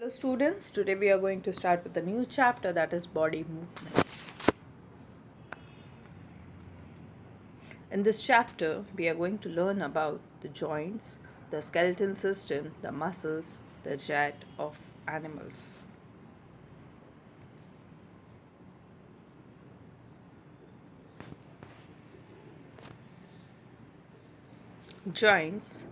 Hello students, today we are going to start with a new chapter, that is body movements. In this chapter, we are going to learn about the joints, the skeletal system, the muscles, the jet of animals. Joints,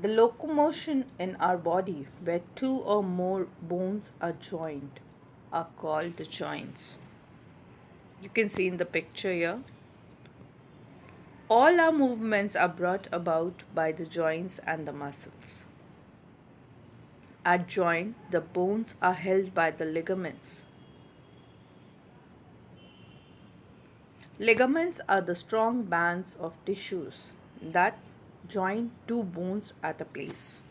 the locomotion in our body where two or more bones are joined are called the joints. You can see in the picture here. All our movements are brought about by the joints and the muscles. At joint, the bones are held by the ligaments. Ligaments are the strong bands of tissues that join two bones at a place.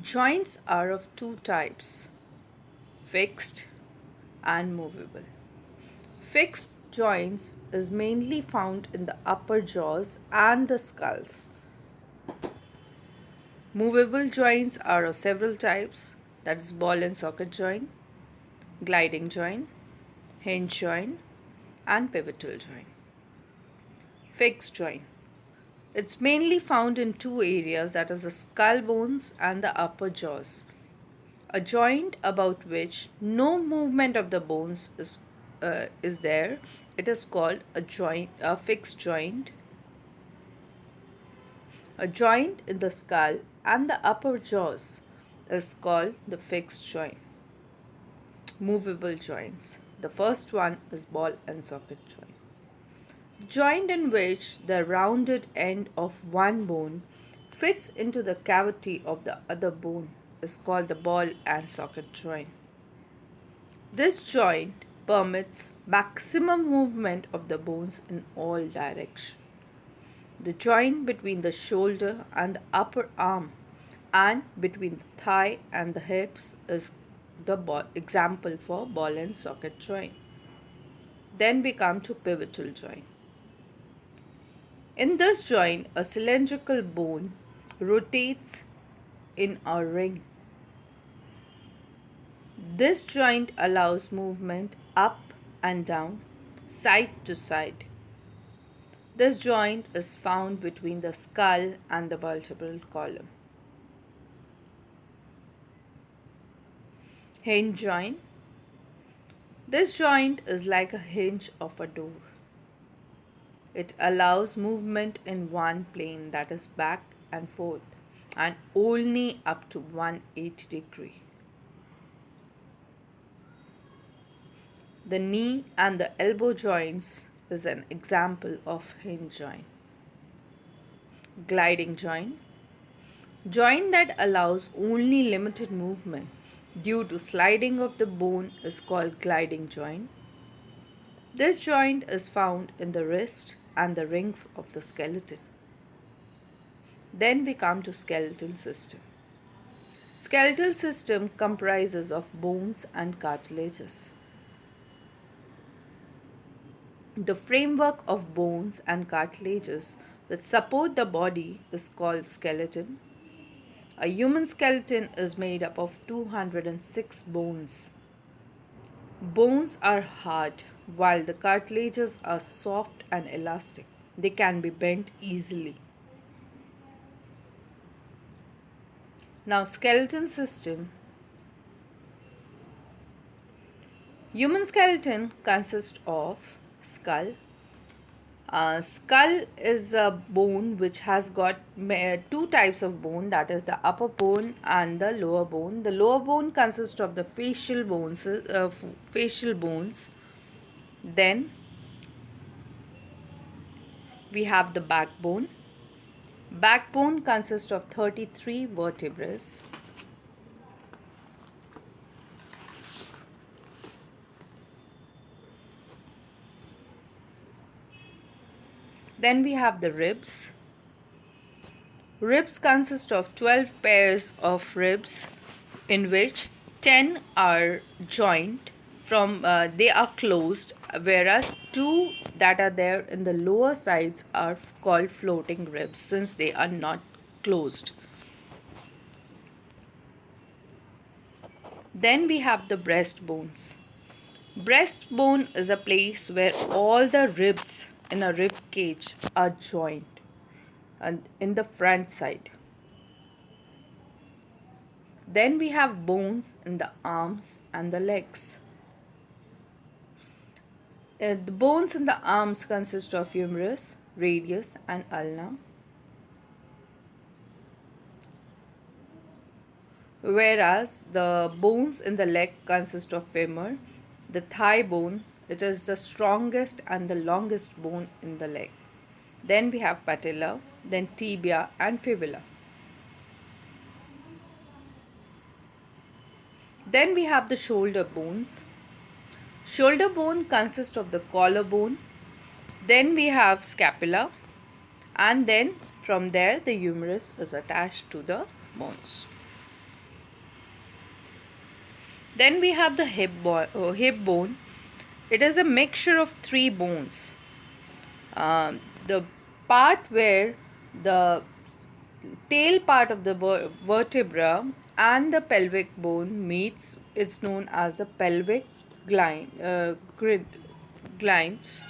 Joints are of two types, fixed and movable. Fixed joints is mainly found in the upper jaws and the skulls. Movable joints are of several types, that is ball and socket joint, gliding joint, hinge joint, and pivotal joint. Fixed joint. It's mainly found in two areas, that is the skull bones and the upper jaws. A joint about which no movement of the bones is there, it is called a fixed joint. A joint in the skull and the upper jaws is called the fixed joint. Movable joints. The first one is ball and socket joint. Joint in which the rounded end of one bone fits into the cavity of the other bone is called the ball and socket joint. This joint permits maximum movement of the bones in all directions. The joint between the shoulder and the upper arm and between the thigh and the hips is the example for ball and socket joint. Then we come to pivotal joint. In this joint, a cylindrical bone rotates in a ring. This joint allows movement up and down, side to side. This joint is found between the skull and the vertebral column. Hinge joint. This joint is like a hinge of a door. It allows movement in one plane, that is back and forth, and only up to 180 degrees. The knee and the elbow joints is an example of hinge joint. Gliding joint. Joint that allows only limited movement due to sliding of the bone is called gliding joint. This joint is found in the wrist and the rings of the skeleton. Then we come to skeletal system. Skeletal system comprises of bones and cartilages. The framework of bones and cartilages which support the body is called skeleton. A human skeleton is made up of 206 bones. Bones are hard, while the cartilages are soft and elastic. They can be bent easily. Now, skeleton system. Human skeleton consists of skull. Skull is a bone which has got two types of bone, that is the upper bone and the lower bone. The lower bone consists of the facial bones. Then we have the backbone. Backbone consists of 33 vertebrae. Then we have the ribs. Ribs consist of 12 pairs of ribs in which 10 are joined they are closed whereas two that are there in the lower sides are called floating ribs since they are not closed. Then we have the breastbones. Breastbone is a place where all the ribs in a rib cage are joined and in the front side. Then we have bones in the arms and the legs. The bones in the arms consist of humerus, radius, and ulna, whereas the bones in the leg consist of femur, the thigh bone. It is the strongest and the longest bone in the leg. Then we have patella, then tibia and fibula. Then we have the shoulder bones. Shoulder bone consists of the collarbone. Then we have scapula, and then from there the humerus is attached to the bones. Then we have the hip bone. It is a mixture of three bones. The part where the tail part of the vertebra and the pelvic bone meets is known as the pelvic grinds.